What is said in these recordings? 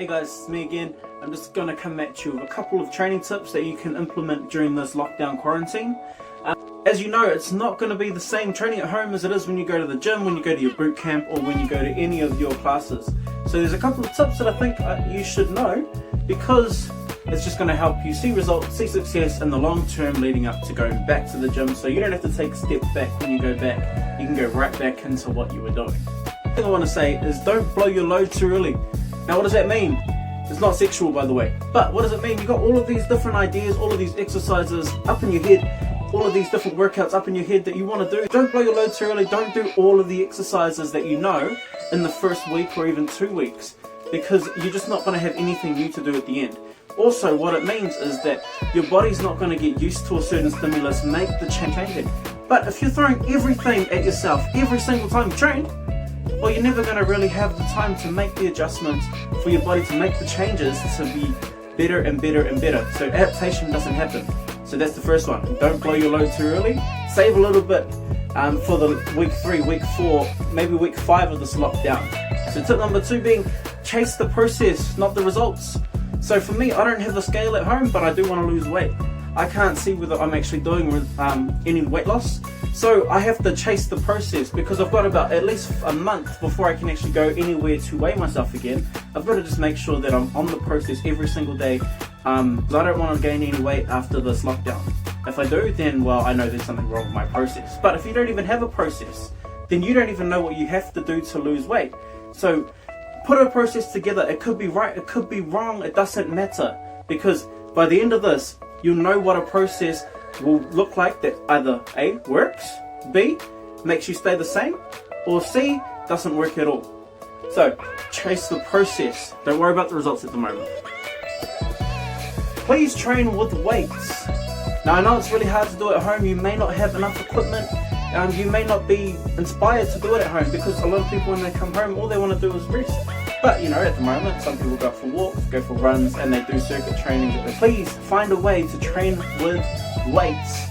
Hey guys, it's me again. I'm just going to come at you with a couple of training tips that you can implement during this lockdown quarantine. As you know, it's not going to be the same training at home as it is when you go to the gym, when you go to your boot camp, or when you go to any of your classes. So there's a couple of tips that I think you should know, because it's just going to help you see results, see success in the long term leading up to going back to the gym. So you don't have to take a step back when you go back. You can go right back into what you were doing. The thing I want to say is don't blow your load too early. Now what does that mean? It's not sexual, by the way. But what does it mean? You've got all of these different ideas, all of these exercises up in your head, all of these different workouts up in your head that you want to do. Don't blow your load too early. Don't do all of the exercises that you know in the first week or even 2 weeks, because you're just not going to have anything new to do at the end. Also, what it means is that your body's not going to get used to a certain stimulus, make the change. But if you're throwing everything at yourself every single time you train, well, you're never going to really have the time to make the adjustments for your body to make the changes to be better and better and better. So adaptation doesn't happen. So that's the first one. Don't blow your load too early. Save a little bit for the week 3, week 4, maybe week 5 of this lockdown. So tip number 2 being chase the process, not the results. So for me, I don't have the scale at home, but I do want to lose weight. I can't see whether I'm actually doing any weight loss. So I have to chase the process, because I've got about at least a month before I can actually go anywhere to weigh myself again. I've got to just make sure that I'm on the process every single day, because I don't want to gain any weight after this lockdown. If I do, then well, I know there's something wrong with my process. But if you don't even have a process, then you don't even know what you have to do to lose weight. So put a process together. It could be right, it could be wrong, it doesn't matter, because by the end of this, you'll know what a process will look like that either A, works, B, makes you stay the same, or C, doesn't work at all. So chase the process. Don't worry about the results at the moment. Please train with weights. Now I know it's really hard to do it at home. You may not have enough equipment. You may not be inspired to do it at home, because a lot of people when they come home, all they want to do is rest. But you know, at the moment, some people go for walks, go for runs, and they do circuit training. Please find a way to train with weights,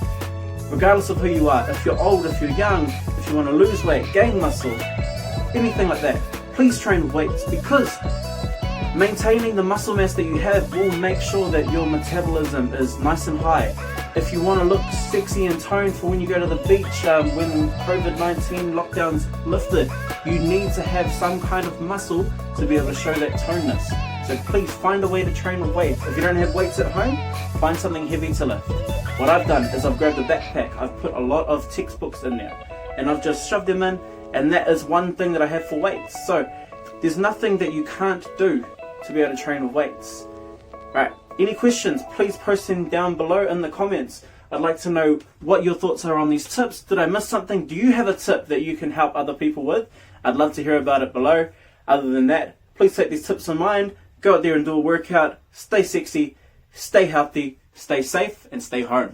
regardless of who you are. If you're old, if you're young, if you want to lose weight, gain muscle, anything like that, please train with weights, because maintaining the muscle mass that you have will make sure that your metabolism is nice and high. If you want to look sexy and toned for when you go to the beach, when COVID-19 lockdown's lifted, you need to have some kind of muscle to be able to show that toneness. So please find a way to train with weights. If you don't have weights at home, find something heavy to lift. What I've done is I've grabbed a backpack, I've put a lot of textbooks in there, and I've just shoved them in, and that is one thing that I have for weights. So there's nothing that you can't do to be able to train with weights. Right, any questions, please post them down below in the comments. I'd like to know what your thoughts are on these tips. Did I miss something? Do you have a tip that you can help other people with? I'd love to hear about it below. Other than that, please take these tips in mind, go out there and do a workout, stay sexy, stay healthy, stay safe, and stay home.